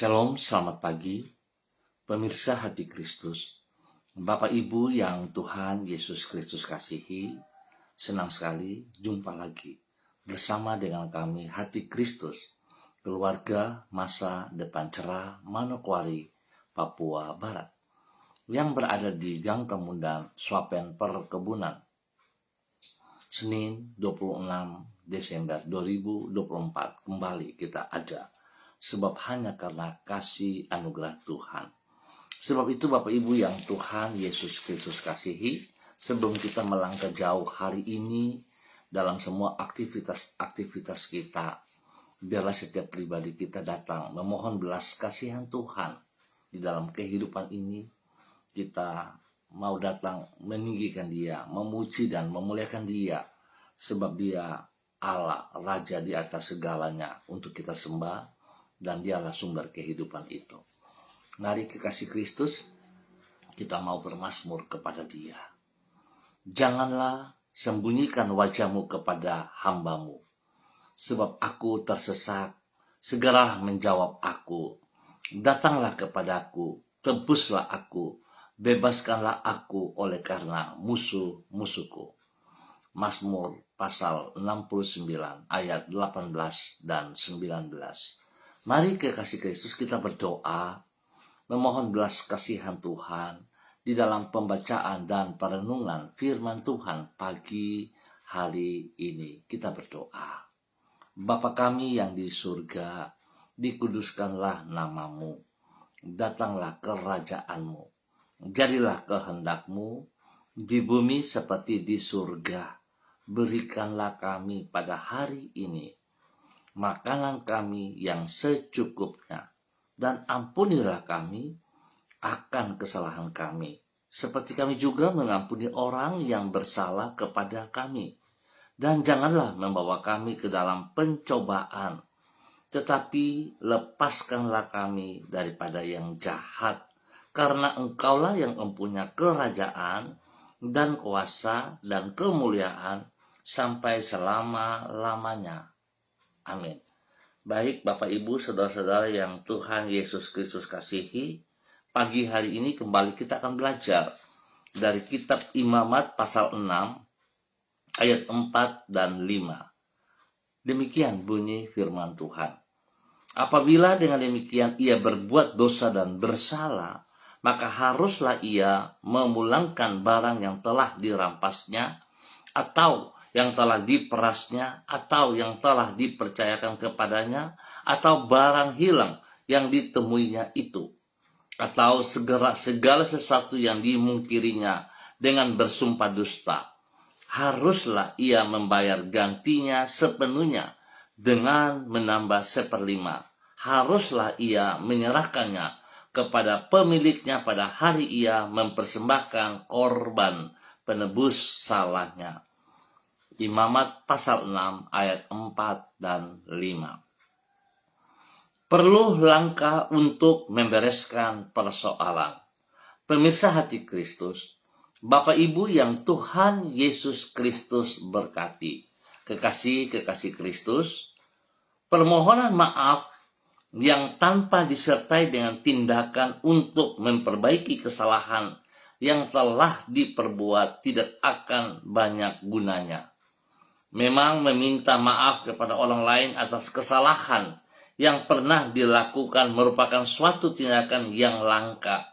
Shalom, selamat pagi, pemirsa hati Kristus. Bapak Ibu yang Tuhan Yesus Kristus kasihi, senang sekali jumpa lagi bersama dengan kami Hati Kristus, keluarga masa depan cerah Manokwari, Papua Barat, yang berada di Gang Kemundan, Swapen Perkebunan. Senin 26 Desember 2024 kembali kita ada. Sebab hanya karena kasih anugerah Tuhan. Sebab itu Bapak Ibu yang Tuhan Yesus Kristus kasihi, sebelum kita melangkah jauh hari ini dalam semua aktivitas kita, biarlah setiap pribadi kita datang memohon belas kasihan Tuhan di dalam kehidupan ini. Kita mau datang meninggikan Dia, memuji dan memuliakan Dia, sebab Dia Allah, Raja di atas segalanya untuk kita sembah. Dan dialah sumber kehidupan itu. Mari kekasih Kristus, kita mau bermazmur kepada Dia. Janganlah sembunyikan wajahmu kepada hamba-Mu, sebab aku tersesat, segeralah menjawab aku. Datanglah kepadaku, tebuslah aku, bebaskanlah aku oleh karena musuh-musuhku. Mazmur pasal 69 ayat 18 dan 19. Mari kekasih Kristus kita berdoa, memohon belas kasihan Tuhan di dalam pembacaan dan perenungan firman Tuhan pagi hari ini. Kita berdoa. Bapa kami yang di surga, dikuduskanlah nama-Mu, datanglah kerajaan-Mu, jadilah kehendak-Mu di bumi seperti di surga. Berikanlah kami pada hari ini makanan kami yang secukupnya, dan ampunilah kami akan kesalahan kami, seperti kami juga mengampuni orang yang bersalah kepada kami. Dan janganlah membawa kami ke dalam pencobaan, tetapi lepaskanlah kami daripada yang jahat, karena Engkaulah yang mempunyai kerajaan dan kuasa dan kemuliaan sampai selama-lamanya. Amin. Baik Bapak Ibu, saudara-saudara yang Tuhan Yesus Kristus kasihi, pagi hari ini kembali kita akan belajar dari kitab Imamat pasal 6 ayat 4 dan 5. Demikian bunyi firman Tuhan. Apabila dengan demikian ia berbuat dosa dan bersalah, maka haruslah ia memulangkan barang yang telah dirampasnya, atau yang telah diperasnya, atau yang telah dipercayakan kepadanya, atau barang hilang yang ditemuinya itu, atau segala sesuatu yang dimungkirinya dengan bersumpah dusta. Haruslah ia membayar gantinya sepenuhnya dengan menambah 1/5. Haruslah ia menyerahkannya kepada pemiliknya pada hari ia mempersembahkan korban penebus salahnya. Imamat pasal 6 ayat 4 dan 5. Perlu langkah untuk membereskan persoalan. Pemirsa hati Kristus, Bapak Ibu yang Tuhan Yesus Kristus berkati, kekasih Kristus, permohonan maaf yang tanpa disertai dengan tindakan untuk memperbaiki kesalahan yang telah diperbuat tidak akan banyak gunanya. Memang meminta maaf kepada orang lain atas kesalahan yang pernah dilakukan merupakan suatu tindakan yang langka,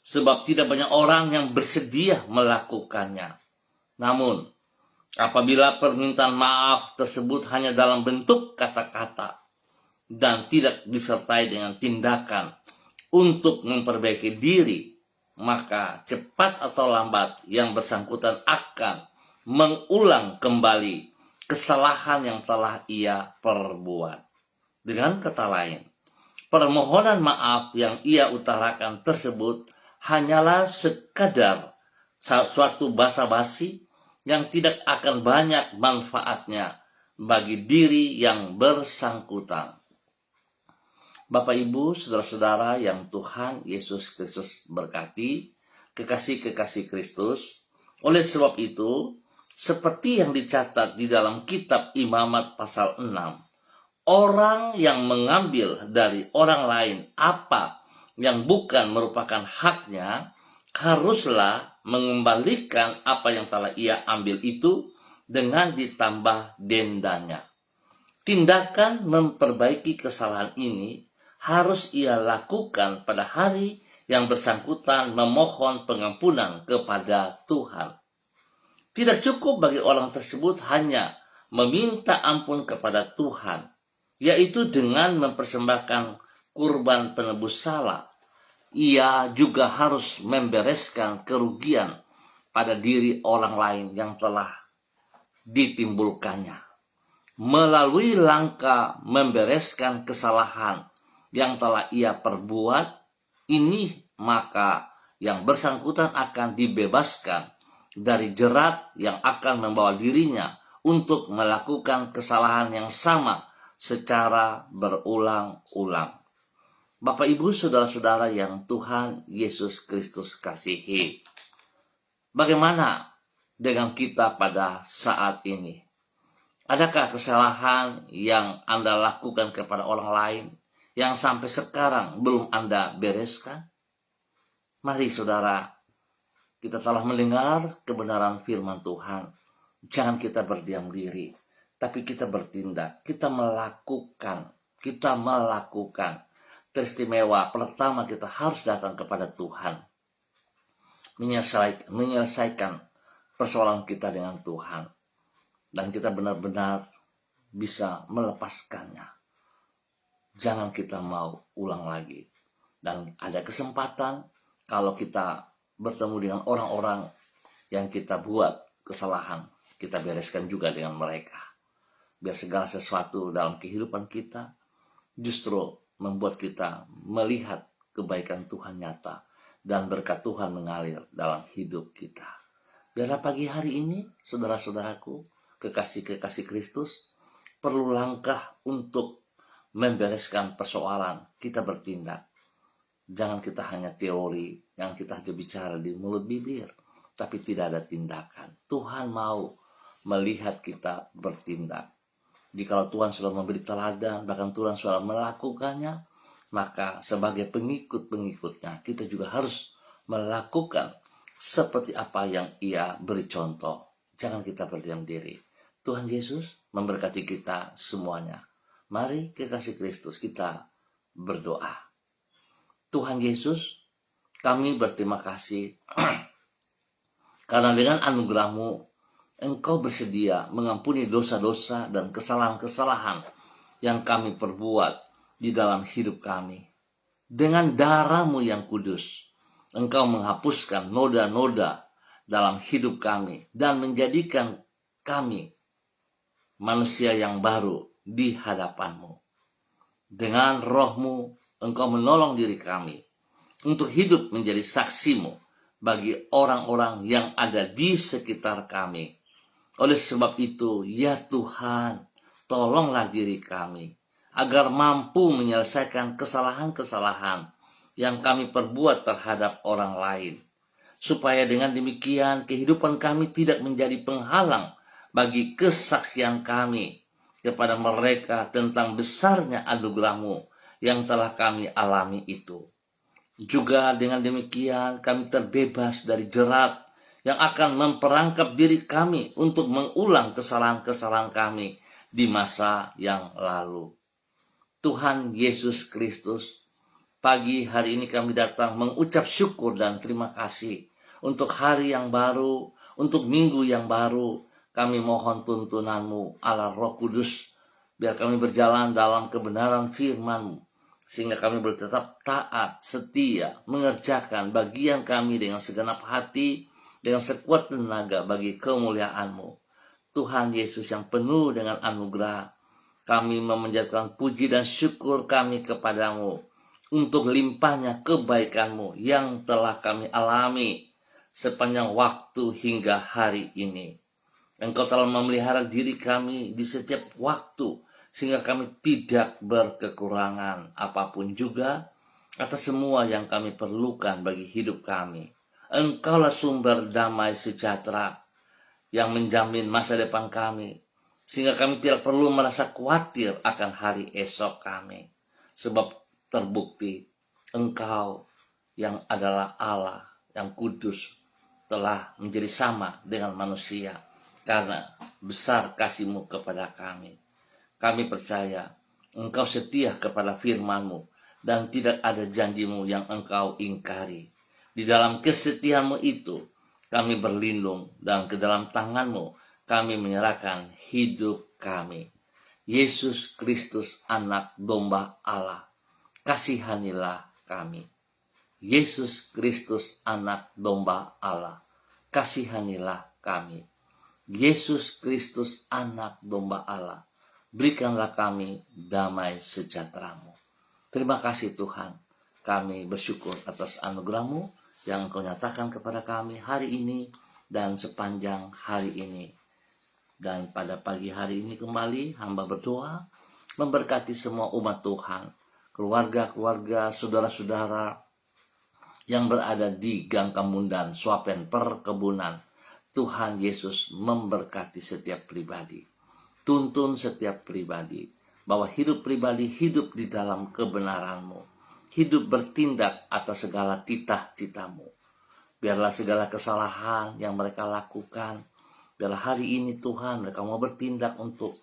sebab tidak banyak orang yang bersedia melakukannya. Namun, apabila permintaan maaf tersebut hanya dalam bentuk kata-kata dan tidak disertai dengan tindakan untuk memperbaiki diri, maka cepat atau lambat yang bersangkutan akan mengulang kembali kesalahan yang telah ia perbuat. Dengan kata lain, permohonan maaf yang ia utarakan tersebut hanyalah sekadar suatu basa-basi yang tidak akan banyak manfaatnya bagi diri yang bersangkutan. Bapak Ibu, saudara-saudara yang Tuhan Yesus Kristus berkati, kekasih Kristus, oleh sebab itu, seperti yang dicatat di dalam kitab Imamat pasal 6, orang yang mengambil dari orang lain apa yang bukan merupakan haknya, haruslah mengembalikan apa yang telah ia ambil itu dengan ditambah dendanya. Tindakan memperbaiki kesalahan ini harus ia lakukan pada hari yang bersangkutan memohon pengampunan kepada Tuhan. Tidak cukup bagi orang tersebut hanya meminta ampun kepada Tuhan, yaitu dengan mempersembahkan kurban penebus salah. Ia juga harus membereskan kerugian pada diri orang lain yang telah ditimbulkannya. Melalui langkah membereskan kesalahan yang telah ia perbuat ini, maka yang bersangkutan akan dibebaskan dari jerat yang akan membawa dirinya untuk melakukan kesalahan yang sama secara berulang-ulang. Bapak, Ibu, saudara-saudara yang Tuhan Yesus Kristus kasihi, bagaimana dengan kita pada saat ini? Adakah kesalahan yang Anda lakukan kepada orang lain yang sampai sekarang belum Anda bereskan? Mari saudara, kita telah mendengar kebenaran firman Tuhan. Jangan kita berdiam diri, tapi kita bertindak, kita melakukan. Teristimewa pertama, kita harus datang kepada Tuhan, menyelesaikan persoalan kita dengan Tuhan, dan kita benar-benar bisa melepaskannya. Jangan kita mau ulang lagi. Dan ada kesempatan kalau kita bertemu dengan orang-orang yang kita buat kesalahan, kita bereskan juga dengan mereka. Biar segala sesuatu dalam kehidupan kita justru membuat kita melihat kebaikan Tuhan nyata dan berkat Tuhan mengalir dalam hidup kita. Biarlah pagi hari ini, saudara-saudaraku, kekasih-kekasih Kristus, perlu langkah untuk membereskan persoalan. Kita bertindak. Jangan kita hanya teori, yang kita hanya bicara di mulut bibir, tapi tidak ada tindakan. Tuhan mau melihat kita bertindak. Jika Tuhan sudah memberi teladan, bahkan Tuhan sudah melakukannya, maka sebagai pengikut-pengikutnya, kita juga harus melakukan seperti apa yang Ia beri contoh. Jangan kita berdiam diri. Tuhan Yesus memberkati kita semuanya. Mari kekasih Kristus, kita berdoa. Tuhan Yesus, kami berterima kasih karena dengan anugerah-Mu, Engkau bersedia mengampuni dosa-dosa dan kesalahan-kesalahan yang kami perbuat di dalam hidup kami. Dengan darah-Mu yang kudus, Engkau menghapuskan noda-noda dalam hidup kami dan menjadikan kami manusia yang baru di hadapan-Mu. Dengan Roh-Mu, Engkau menolong diri kami untuk hidup menjadi saksi-Mu bagi orang-orang yang ada di sekitar kami. Oleh sebab itu, ya Tuhan, tolonglah diri kami agar mampu menyelesaikan kesalahan-kesalahan yang kami perbuat terhadap orang lain. Supaya dengan demikian kehidupan kami tidak menjadi penghalang bagi kesaksian kami kepada mereka tentang besarnya anugerah-Mu yang telah kami alami itu. Juga dengan demikian kami terbebas dari jerat yang akan memperangkap diri kami untuk mengulang kesalahan-kesalahan kami di masa yang lalu. Tuhan Yesus Kristus, pagi hari ini kami datang mengucap syukur dan terima kasih untuk hari yang baru, untuk minggu yang baru. Kami mohon tuntunan-Mu, Allah Roh Kudus, biar kami berjalan dalam kebenaran firman-Mu, sehingga kami bertetap taat, setia, mengerjakan bagian kami dengan segenap hati, dengan sekuat tenaga bagi kemuliaan-Mu. Tuhan Yesus yang penuh dengan anugerah, kami memanjatkan puji dan syukur kami kepadamu untuk limpahnya kebaikan-Mu yang telah kami alami sepanjang waktu hingga hari ini. Engkau telah memelihara diri kami di setiap waktu, sehingga kami tidak berkekurangan apapun juga atas semua yang kami perlukan bagi hidup kami. Engkaulah sumber damai sejahtera yang menjamin masa depan kami. sehingga kami tidak perlu merasa khawatir akan hari esok kami. Sebab terbukti Engkau yang adalah Allah yang kudus telah menjadi sama dengan manusia karena besar kasih-Mu kepada kami. Kami percaya Engkau setia kepada firman-Mu dan tidak ada janji-Mu yang Engkau ingkari. Di dalam kesetiaan-Mu itu kami berlindung dan ke dalam tangan-Mu kami menyerahkan hidup kami. Yesus Kristus, anak domba Allah, kasihanilah kami. Yesus Kristus, anak domba Allah, kasihanilah kami. Yesus Kristus, anak domba Allah, berikanlah kami damai sejahtera-Mu. Terima kasih Tuhan, kami bersyukur atas anugerah-Mu yang Engkau nyatakan kepada kami hari ini dan sepanjang hari ini. Dan pada pagi hari ini kembali hamba berdoa memberkati semua umat Tuhan, keluarga-keluarga, saudara-saudara yang berada di Gang Kemundan, Swapen, Perkebunan. Tuhan Yesus memberkati setiap pribadi. Tuntun setiap pribadi bahwa hidup pribadi hidup di dalam kebenaran-Mu. Hidup bertindak atas segala titah-titah-Mu. Biarlah segala kesalahan yang mereka lakukan, biarlah hari ini Tuhan mereka mau bertindak untuk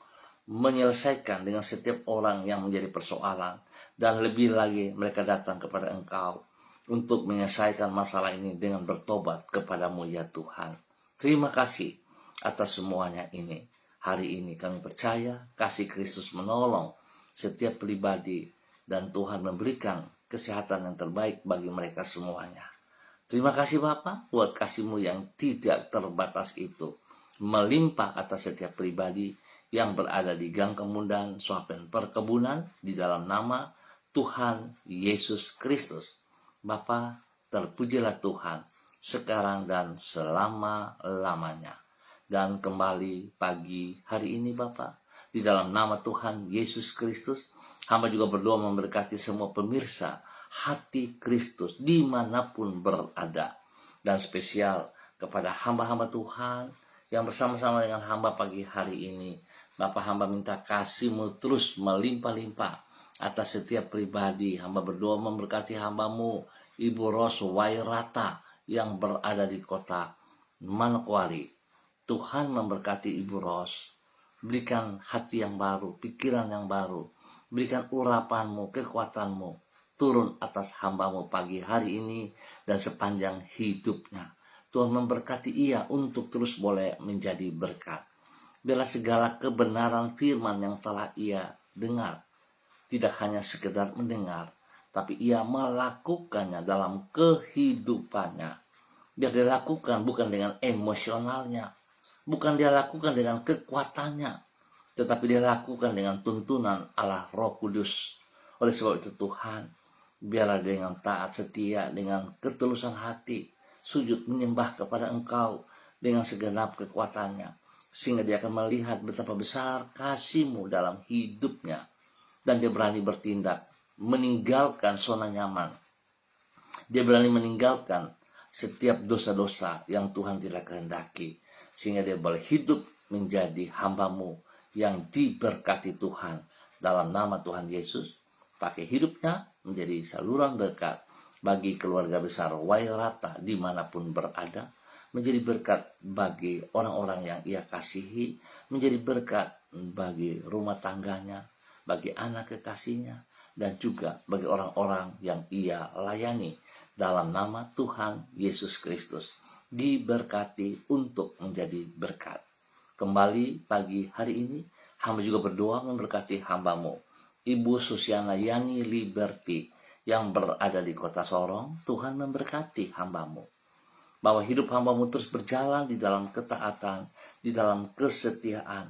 menyelesaikan dengan setiap orang yang menjadi persoalan. Dan lebih lagi mereka datang kepada Engkau untuk menyelesaikan masalah ini dengan bertobat kepada-Mu ya Tuhan. Terima kasih atas semuanya ini. Hari ini kami percaya kasih Kristus menolong setiap pribadi dan Tuhan memberikan kesehatan yang terbaik bagi mereka semuanya. Terima kasih Bapa buat kasih-Mu yang tidak terbatas itu melimpah atas setiap pribadi yang berada di Gang Kemundan, Swapen, Perkebunan di dalam nama Tuhan Yesus Kristus. Bapa, terpujilah Tuhan sekarang dan selama-lamanya. Dan kembali pagi hari ini Bapa, di dalam nama Tuhan Yesus Kristus, hamba juga berdoa memberkati semua pemirsa Hati Kristus dimanapun berada. Dan spesial kepada hamba-hamba Tuhan yang bersama-sama dengan hamba pagi hari ini. Bapa, hamba minta kasih-Mu terus melimpah-limpah atas setiap pribadi. Hamba berdoa memberkati hamba-Mu Ibu Ros Wairata yang berada di kota Manokwari. Tuhan memberkati Ibu Ros. Berikan hati yang baru, pikiran yang baru. Berikan urapan-Mu, kekuatan-Mu turun atas hamba-Mu pagi hari ini dan sepanjang hidupnya. Tuhan memberkati ia untuk terus boleh menjadi berkat. Biarlah segala kebenaran firman yang telah ia dengar tidak hanya sekedar mendengar, tapi ia melakukannya dalam kehidupannya. Biar dia lakukan bukan dengan emosionalnya, bukan dia lakukan dengan kekuatannya, tetapi dia lakukan dengan tuntunan Allah Roh Kudus. Oleh sebab itu Tuhan, biarlah dengan taat setia, dengan ketulusan hati, sujud menyembah kepada Engkau dengan segenap kekuatannya, sehingga dia akan melihat betapa besar kasih-Mu dalam hidupnya, dan dia berani bertindak, meninggalkan zona nyaman. Dia berani meninggalkan setiap dosa-dosa yang Tuhan tidak kehendaki, sehingga dia boleh hidup menjadi hamba-Mu yang diberkati Tuhan dalam nama Tuhan Yesus. Pakai hidupnya menjadi saluran berkat bagi keluarga besar Wairata dimanapun berada, menjadi berkat bagi orang-orang yang ia kasihi, menjadi berkat bagi rumah tangganya, bagi anak kekasihnya, dan juga bagi orang-orang yang ia layani dalam nama Tuhan Yesus Kristus. Diberkati untuk menjadi berkat. Kembali pagi hari ini, hamba juga berdoa memberkati hamba-Mu Ibu Susiana Yani Liberty yang berada di kota Sorong. Tuhan memberkati hamba-Mu, bahwa hidup hamba-Mu terus berjalan di dalam ketaatan, di dalam kesetiaan.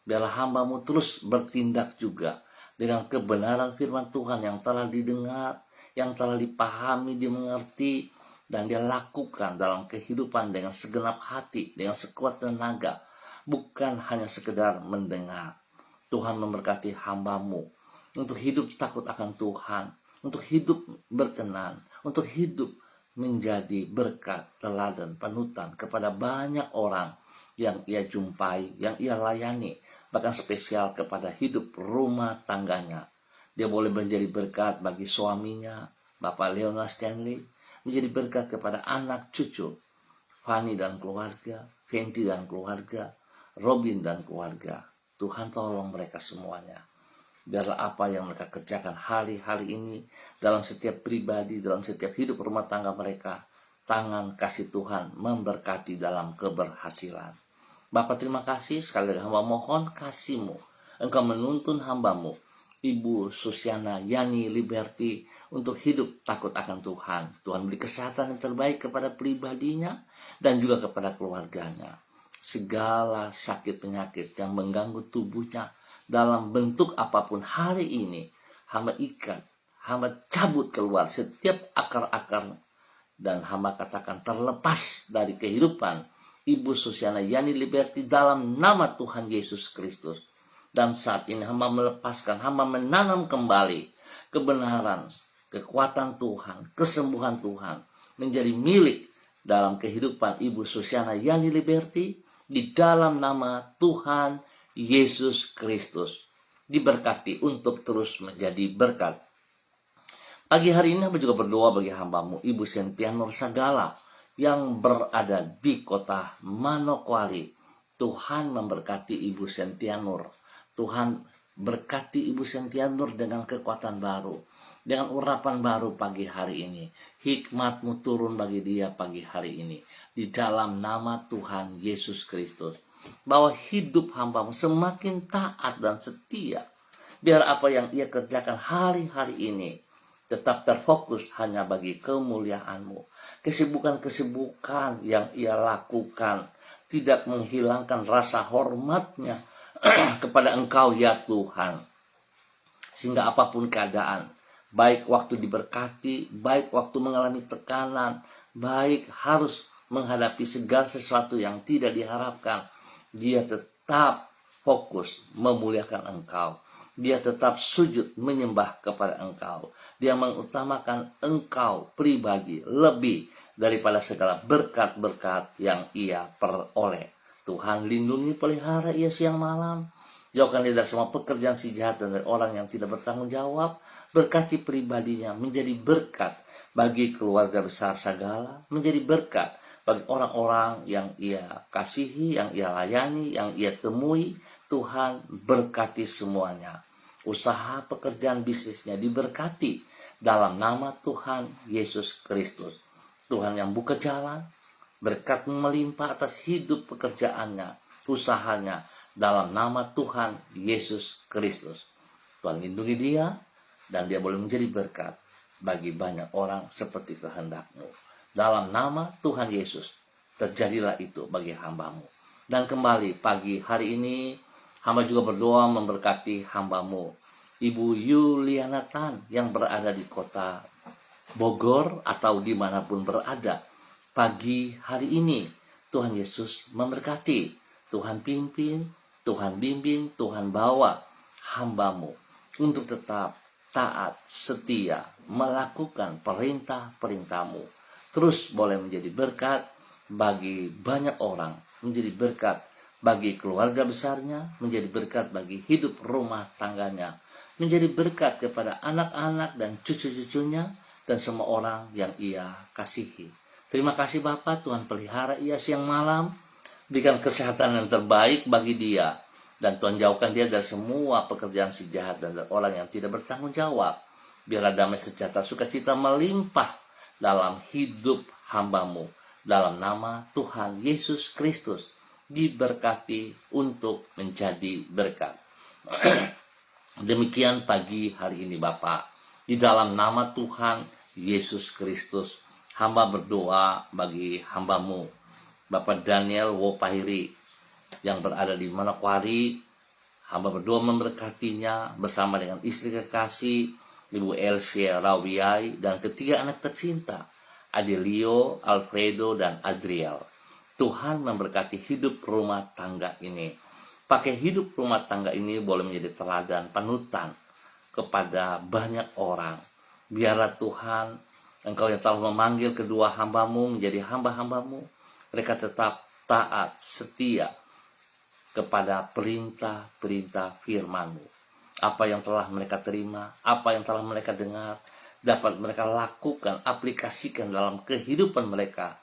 Biarlah hamba-Mu terus bertindak juga dengan kebenaran firman Tuhan yang telah didengar, yang telah dipahami, dimengerti, dan dia lakukan dalam kehidupan dengan segenap hati, dengan sekuat tenaga, bukan hanya sekedar mendengar. Tuhan memberkati hamba-Mu untuk hidup takut akan Tuhan, untuk hidup berkenan, untuk hidup menjadi berkat, teladan, panutan kepada banyak orang yang ia jumpai, yang ia layani, bahkan spesial kepada hidup rumah tangganya. Dia boleh menjadi berkat bagi suaminya, Bapak Leonard Stanley, menjadi berkat kepada anak cucu, Fanny dan keluarga, Fenty dan keluarga, Robin dan keluarga. Tuhan tolong mereka semuanya. Biarlah apa yang mereka kerjakan hari-hari ini dalam setiap pribadi, dalam setiap hidup rumah tangga mereka, tangan kasih Tuhan memberkati dalam keberhasilan. Bapa, terima kasih, sekali lagi hamba mohon kasih-Mu. Engkau menuntun hamba-Mu, Ibu Susiana Yani Liberty, untuk hidup takut akan Tuhan. Tuhan beri kesehatan yang terbaik kepada pribadinya dan juga kepada keluarganya. Segala sakit penyakit yang mengganggu tubuhnya dalam bentuk apapun hari ini, hamba ikat, hamba cabut keluar setiap akar-akar, dan hamba katakan terlepas dari kehidupan Ibu Susiana Yani Liberty dalam nama Tuhan Yesus Kristus. Dan saat ini hamba melepaskan, hamba menanam kembali kebenaran, kekuatan Tuhan, kesembuhan Tuhan menjadi milik dalam kehidupan Ibu Susiana Yani Liberty di dalam nama Tuhan Yesus Kristus. Diberkati untuk terus menjadi berkat. Pagi hari ini hamba juga berdoa bagi hamba-Mu Ibu Cynthia Nur Sagala yang berada di kota Manokwari. Tuhan memberkati Ibu Cynthia Nur. Tuhan berkati Ibu Cynthia Nur dengan kekuatan baru, dengan urapan baru pagi hari ini. Hikmat-Mu turun bagi dia pagi hari ini. Di dalam nama Tuhan Yesus Kristus. Bahwa hidup hamba-Mu semakin taat dan setia. Biar apa yang ia kerjakan hari-hari ini tetap terfokus hanya bagi kemuliaan-Mu. Kesibukan-kesibukan yang ia lakukan tidak menghilangkan rasa hormatnya kepada Engkau ya Tuhan. Sehingga apapun keadaan, baik waktu diberkati, baik waktu mengalami tekanan, baik harus menghadapi segala sesuatu yang tidak diharapkan, dia tetap fokus memuliakan Engkau. Dia tetap sujud menyembah kepada Engkau. Dia mengutamakan Engkau pribadi lebih daripada segala berkat-berkat yang ia peroleh. Tuhan lindungi, pelihara ia siang malam. Jauhkan dia dari semua pekerjaan si jahat dan dari orang yang tidak bertanggung jawab. Berkati pribadinya menjadi berkat bagi keluarga besar Sagala. Menjadi berkat bagi orang-orang yang ia kasihi, yang ia layani, yang ia temui. Tuhan berkati semuanya. Usaha pekerjaan bisnisnya diberkati dalam nama Tuhan Yesus Kristus. Tuhan yang buka jalan, berkat melimpah atas hidup pekerjaannya, usahanya dalam nama Tuhan Yesus Kristus. Tuhan lindungi dia dan dia boleh menjadi berkat bagi banyak orang seperti kehendak-Mu. Dalam nama Tuhan Yesus, terjadilah itu bagi hamba-Mu. Dan kembali pagi hari ini, hamba juga berdoa memberkati hamba-Mu, Ibu Yuliana Tan yang berada di kota Bogor atau dimanapun berada. Pagi hari ini, Tuhan Yesus memberkati. Tuhan pimpin, Tuhan bimbing, Tuhan bawa hamba-Mu untuk tetap taat, setia, melakukan perintah-perintah-Mu. Terus boleh menjadi berkat bagi banyak orang, menjadi berkat bagi keluarga besarnya, menjadi berkat bagi hidup rumah tangganya, menjadi berkat kepada anak-anak dan cucu-cucunya, dan semua orang yang ia kasihi. Terima kasih Bapa, Tuhan pelihara ia siang malam, berikan kesehatan yang terbaik bagi dia, dan Tuhan jauhkan dia dari semua pekerjaan si jahat dan dari orang yang tidak bertanggung jawab. Biarlah damai sejahtera sukacita melimpah dalam hidup hamba-Mu. Dalam nama Tuhan Yesus Kristus, diberkati untuk menjadi berkat. Demikian pagi hari ini Bapak. Di dalam nama Tuhan Yesus Kristus, hamba berdoa bagi hamba-Mu, Bapak Daniel Wopahiri, yang berada di Manokwari. Hamba berdoa memberkatinya bersama dengan istri kekasih, Ibu Elsie Rawiai, dan ketiga anak tercinta, Adelio, Alfredo, dan Adriel. Tuhan memberkati hidup rumah tangga ini. Pakai hidup rumah tangga ini boleh menjadi teladan, panutan kepada banyak orang. Biarlah Tuhan, Engkau yang telah memanggil kedua hamba-Mu menjadi hamba-hamba-Mu, mereka tetap taat, setia, kepada perintah-perintah firman-Mu. Apa yang telah mereka terima, apa yang telah mereka dengar, dapat mereka lakukan, aplikasikan dalam kehidupan mereka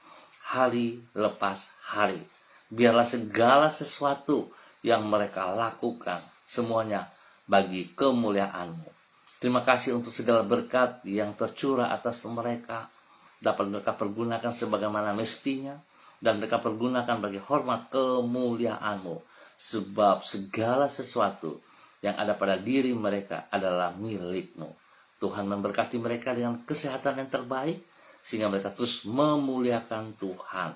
hari lepas hari. Biarlah segala sesuatu yang mereka lakukan semuanya bagi kemuliaan-Mu. Terima kasih untuk segala berkat yang tercurah atas mereka, dapat mereka pergunakan sebagaimana mestinya, dan mereka pergunakan bagi hormat kemuliaan-Mu. Sebab segala sesuatu yang ada pada diri mereka adalah milik-Mu. Tuhan memberkati mereka dengan kesehatan yang terbaik, sehingga mereka terus memuliakan Tuhan.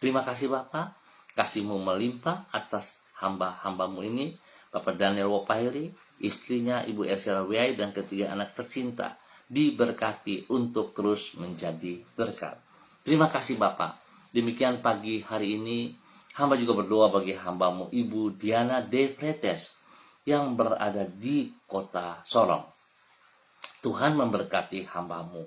Terima kasih Bapa, kasih-Mu melimpah atas hamba-hamba-Mu ini, Bapak Daniel Wopairi, istrinya Ibu Elsa Wiai, dan ketiga anak tercinta, diberkati untuk terus menjadi berkat. Terima kasih Bapak. Demikian pagi hari ini, hamba juga berdoa bagi hamba-Mu Ibu Diana De Fretes yang berada di kota Sorong. Tuhan memberkati hamba-Mu.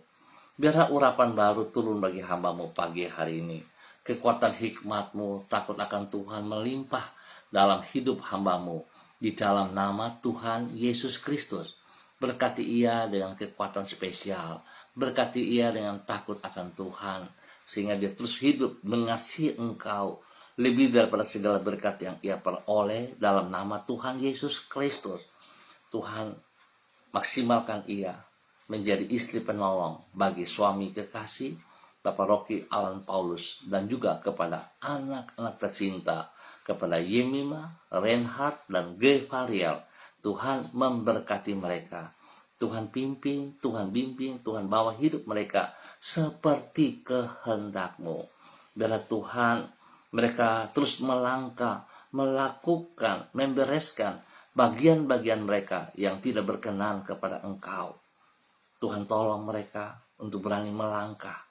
Biarlah urapan baru turun bagi hamba-Mu pagi hari ini. Kekuatan hikmat-Mu, takut akan Tuhan melimpah dalam hidup hamba-Mu. Di dalam nama Tuhan Yesus Kristus. Berkati ia dengan kekuatan spesial. Berkati ia dengan takut akan Tuhan. Sehingga dia terus hidup mengasihi Engkau lebih daripada segala berkat yang ia peroleh dalam nama Tuhan Yesus Kristus. Tuhan, maksimalkan ia menjadi istri penolong bagi suami kekasih Bapak Rocky Alan Paulus, dan juga kepada anak-anak tercinta, kepada Yemima, Reinhard, dan Gevariel. Tuhan memberkati mereka. Tuhan pimpin, Tuhan bimbing, Tuhan bawa hidup mereka seperti kehendak-Mu. Biarlah Tuhan mereka terus melangkah, melakukan, membereskan bagian-bagian mereka yang tidak berkenan kepada Engkau. Tuhan tolong mereka untuk berani melangkah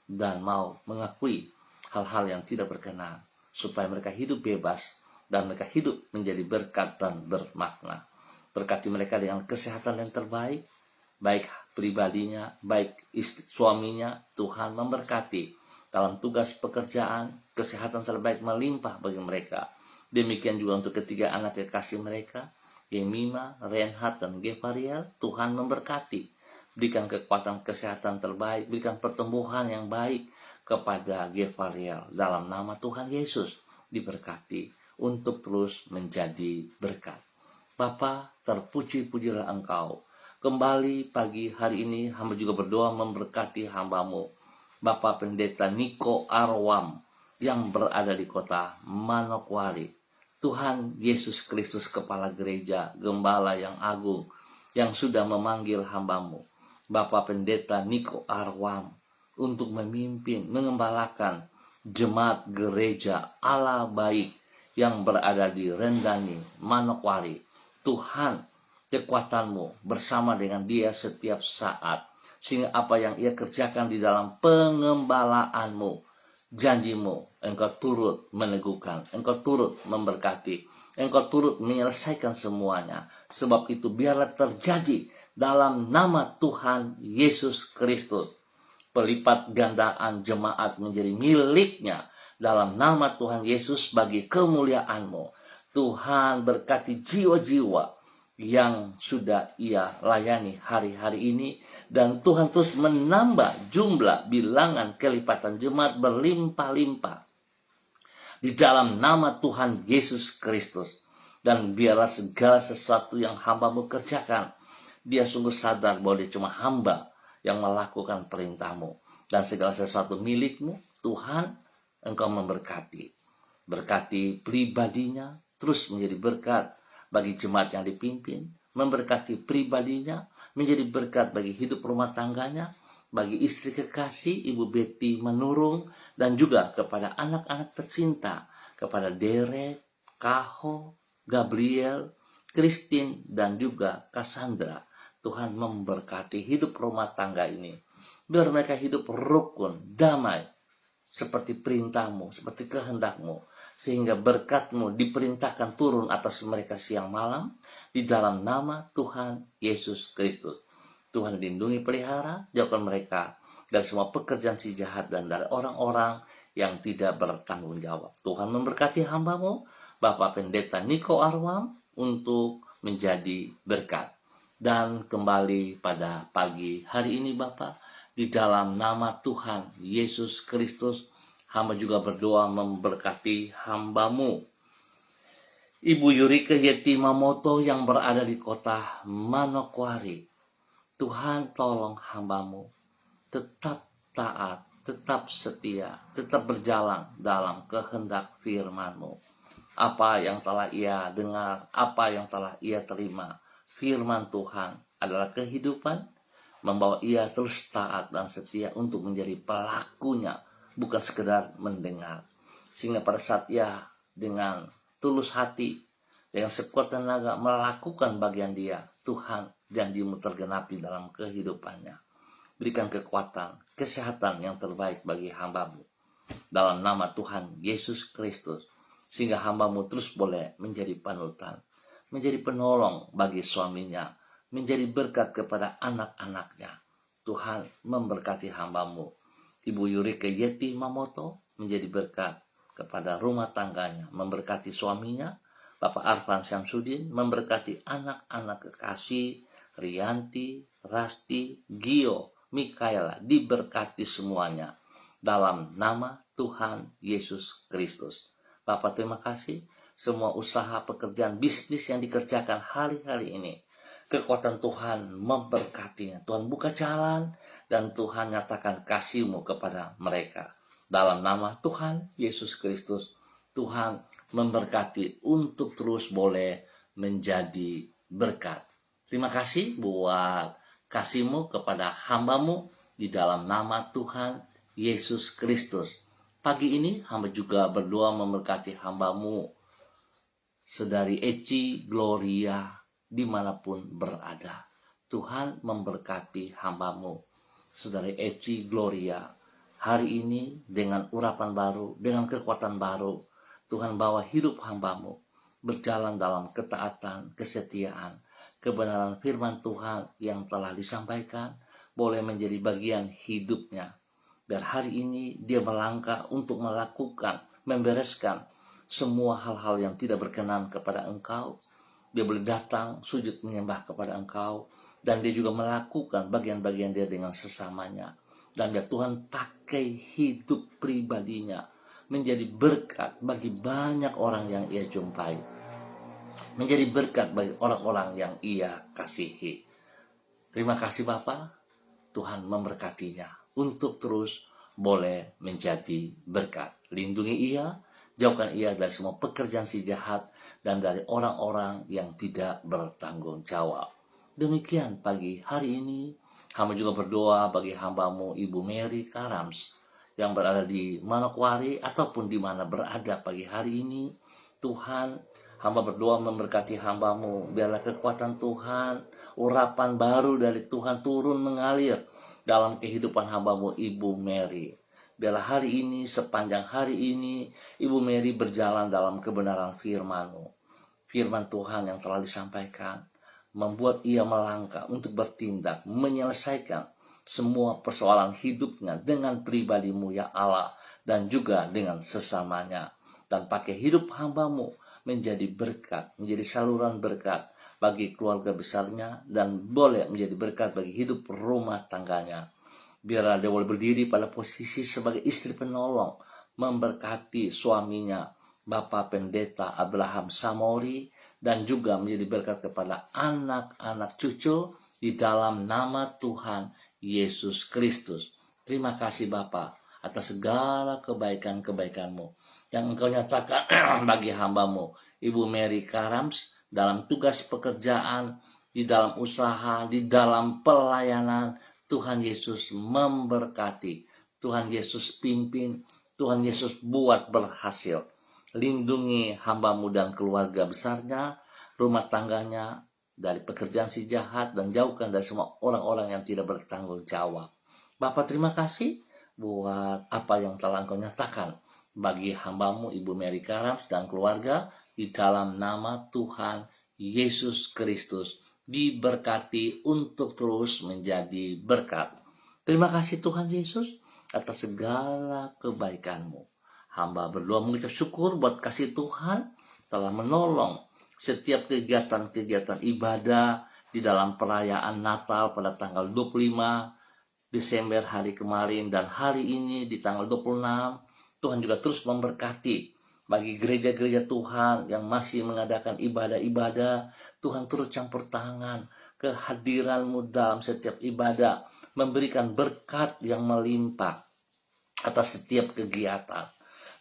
dan mau mengakui hal-hal yang tidak berkenan, supaya mereka hidup bebas dan mereka hidup menjadi berkat dan bermakna. Berkati mereka dengan kesehatan yang terbaik, baik pribadinya, baik suaminya. Tuhan memberkati dalam tugas pekerjaan, kesehatan terbaik melimpah bagi mereka. Demikian juga untuk ketiga anak kekasih mereka, Yemima, Reinhard, dan Gevariel. Tuhan memberkati, berikan kekuatan kesehatan terbaik, berikan pertumbuhan yang baik kepada Gevariel. Dalam nama Tuhan Yesus diberkati untuk terus menjadi berkat. Bapa, terpuji-pujilah Engkau. Kembali pagi hari ini hamba juga berdoa memberkati hamba-Mu, Bapak Pendeta Niko Arwam yang berada di kota Manokwari. Tuhan Yesus Kristus, Kepala Gereja, Gembala yang agung, yang sudah memanggil hamba-Mu, Bapak Pendeta Niko Arwam, untuk memimpin, mengembalakan jemaat gereja Allah Baik yang berada di Rendani, Manokwari. Tuhan, kekuatan-Mu bersama dengan dia setiap saat, sehingga apa yang ia kerjakan di dalam pengembalaan-Mu, janji-Mu, Engkau turut meneguhkan, Engkau turut memberkati, Engkau turut menyelesaikan semuanya. Sebab itu biarlah terjadi dalam nama Tuhan Yesus Kristus. Pelipat gandaan jemaat menjadi miliknya dalam nama Tuhan Yesus bagi kemuliaan-Mu. Tuhan berkati jiwa-jiwa yang sudah ia layani hari-hari ini, dan Tuhan terus menambah jumlah bilangan kelipatan jemaat berlimpah-limpah di dalam nama Tuhan Yesus Kristus. Dan biarlah segala sesuatu yang hamba-Mu kerjakan, dia sungguh sadar bahwa dia cuma hamba yang melakukan perintah-Mu, dan segala sesuatu milik-Mu. Tuhan, Engkau memberkati. Berkati pribadinya, terus menjadi berkat bagi jemaat yang dipimpin, memberkati pribadinya, menjadi berkat bagi hidup rumah tangganya, bagi istri kekasih Ibu Betty Menurung, dan juga kepada anak-anak tercinta, kepada Derek, Kaho, Gabriel, Christine, dan juga Cassandra. Tuhan memberkati hidup rumah tangga ini. Biar mereka hidup rukun, damai, seperti perintah-Mu, seperti kehendak-Mu. Sehingga berkat-Mu diperintahkan turun atas mereka siang malam, di dalam nama Tuhan Yesus Kristus. Tuhan lindungi, pelihara, jauhkan mereka dari semua pekerjaan si jahat dan dari orang-orang yang tidak bertanggung jawab. Tuhan memberkati hamba-Mu, Bapak Pendeta Niko Arwam untuk menjadi berkat. Dan kembali pada pagi hari ini Bapak, di dalam nama Tuhan Yesus Kristus, hamba juga berdoa memberkati hambamu, Ibu Yurike Yetimamoto yang berada di kota Manokwari. Tuhan tolong hambamu tetap taat, tetap setia, tetap berjalan dalam kehendak firman-Mu. Apa yang telah ia dengar, apa yang telah ia terima, firman Tuhan adalah kehidupan, membawa ia terus taat dan setia untuk menjadi pelakunya, bukan sekedar mendengar. Sehingga pada saat ia dengan tulus hati, dengan sekuat tenaga melakukan bagian dia, Tuhan janji-Mu tergenapi dalam kehidupannya. Berikan kekuatan, kesehatan yang terbaik bagi hamba-Mu. Dalam nama Tuhan Yesus Kristus, sehingga hamba-Mu terus boleh menjadi panutan, menjadi penolong bagi suaminya, menjadi berkat kepada anak-anaknya. Tuhan memberkati hamba-Mu, Ibu Yurike Yetimamoto, menjadi berkat kepada rumah tangganya, memberkati suaminya, Bapak Arfan Syamsuddin, memberkati anak-anak kekasih, Rianti, Rasti, Gio, Mikaela, diberkati semuanya dalam nama Tuhan Yesus Kristus. Bapak terima kasih, semua usaha, pekerjaan, bisnis yang dikerjakan hari-hari ini, kekuatan Tuhan memberkatinya. Tuhan buka jalan dan Tuhan nyatakan kasih-Mu kepada mereka. Dalam nama Tuhan Yesus Kristus, Tuhan memberkati untuk terus boleh menjadi berkat. Terima kasih buat kasih-Mu kepada hamba-Mu di dalam nama Tuhan Yesus Kristus. Pagi ini hamba juga berdoa memberkati hamba-Mu, Saudari Eci Gloria, dimanapun berada. Tuhan memberkati hamba-Mu, Saudari Eci Gloria, hari ini dengan urapan baru, dengan kekuatan baru. Tuhan bawa hidup hamba-Mu berjalan dalam ketaatan, kesetiaan, kebenaran firman Tuhan yang telah disampaikan boleh menjadi bagian hidupnya. Dan hari ini dia melangkah untuk melakukan, membereskan semua hal-hal yang tidak berkenan kepada Engkau. Dia boleh datang sujud menyembah kepada Engkau, dan dia juga melakukan bagian-bagian dia dengan sesamanya. Dan biar Tuhan pakai hidup pribadinya menjadi berkat bagi banyak orang yang ia jumpai, menjadi berkat bagi orang-orang yang ia kasihi. Terima kasih Bapa, Tuhan memberkatinya untuk terus boleh menjadi berkat. Lindungi ia, jauhkan ia dari semua pekerjaan si jahat dan dari orang-orang yang tidak bertanggung jawab. Demikian pagi hari ini, hamba juga berdoa bagi hamba-Mu Ibu Mary Karams yang berada di Manokwari ataupun di mana berada pagi hari ini. Tuhan, hamba berdoa memberkati hamba-Mu, biarlah kekuatan Tuhan, urapan baru dari Tuhan turun mengalir dalam kehidupan hamba-Mu Ibu Mary. Biarlah hari ini, sepanjang hari ini, Ibu Mary berjalan dalam kebenaran firman-Mu. Firman Tuhan yang telah disampaikan membuat ia melangkah untuk bertindak, menyelesaikan semua persoalan hidupnya dengan pribadi-Mu ya Allah, dan juga dengan sesamanya. Dan pakai hidup hamba-Mu menjadi berkat, menjadi saluran berkat bagi keluarga besarnya, dan boleh menjadi berkat bagi hidup rumah tangganya. Biarlah dia boleh berdiri pada posisi sebagai istri penolong, memberkati suaminya, Bapak Pendeta Abraham Samori, dan juga menjadi berkat kepada anak-anak cucu di dalam nama Tuhan Yesus Kristus. Terima kasih Bapa atas segala kebaikan-kebaikan-Mu yang Engkau nyatakan bagi hamba-Mu Ibu Mary Karams dalam tugas pekerjaan, di dalam usaha, di dalam pelayanan. Tuhan Yesus memberkati, Tuhan Yesus pimpin, Tuhan Yesus buat berhasil. Lindungi hamba-Mu dan keluarga besarnya, rumah tangganya dari pekerjaan si jahat, dan jauhkan dari semua orang-orang yang tidak bertanggung jawab. Bapak terima kasih buat apa yang telah Engkau nyatakan bagi hamba-Mu Ibu Mary Karams dan keluarga di dalam nama Tuhan Yesus Kristus. Diberkati untuk terus menjadi berkat. Terima kasih Tuhan Yesus atas segala kebaikan-Mu. Hamba berdoa mengucap syukur buat kasih Tuhan telah menolong setiap kegiatan-kegiatan ibadah di dalam perayaan Natal pada tanggal 25 Desember hari kemarin dan hari ini di tanggal 26. Tuhan juga terus memberkati bagi gereja-gereja Tuhan yang masih mengadakan ibadah-ibadah. Tuhan turut campur tangan, kehadiran-Mu dalam setiap ibadah memberikan berkat yang melimpah atas setiap kegiatan.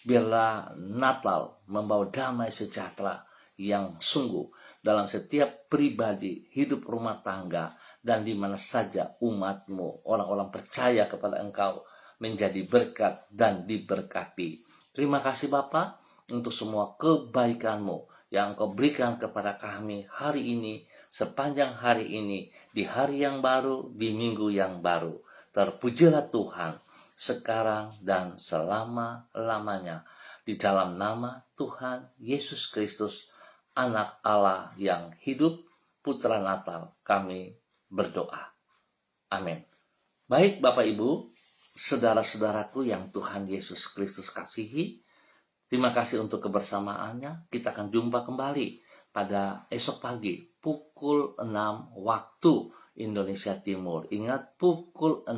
Biarlah Natal membawa damai sejahtera yang sungguh dalam setiap pribadi, hidup rumah tangga, dan di mana saja umat-Mu, orang-orang percaya kepada Engkau, menjadi berkat dan diberkati. Terima kasih Bapa untuk semua kebaikan-Mu yang Engkau berikan kepada kami hari ini, sepanjang hari ini, di hari yang baru, di minggu yang baru. Terpujilah Tuhan sekarang dan selama-lamanya. Di dalam nama Tuhan Yesus Kristus, Anak Allah yang hidup, Putra Natal, kami berdoa. Amin. Baik Bapak Ibu, saudara-saudaraku yang Tuhan Yesus Kristus kasihi, terima kasih untuk kebersamaannya. Kita akan jumpa kembali pada esok pagi pukul 6 waktu Indonesia Timur. Ingat, pukul 6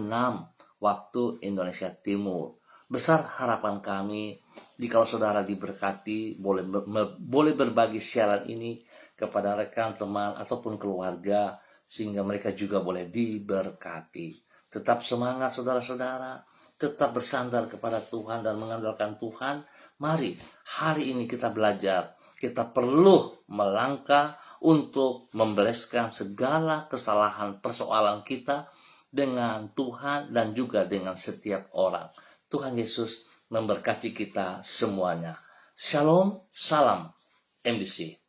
waktu Indonesia Timur. Besar harapan kami, jika saudara diberkati, boleh berbagi siaran ini kepada rekan, teman, ataupun keluarga, sehingga mereka juga boleh diberkati. Tetap semangat saudara-saudara, tetap bersandar kepada Tuhan dan mengandalkan Tuhan. Mari hari ini kita belajar, kita perlu melangkah untuk membereskan segala kesalahan persoalan kita dengan Tuhan dan juga dengan setiap orang. Tuhan Yesus memberkati kita semuanya. Shalom, salam MBC.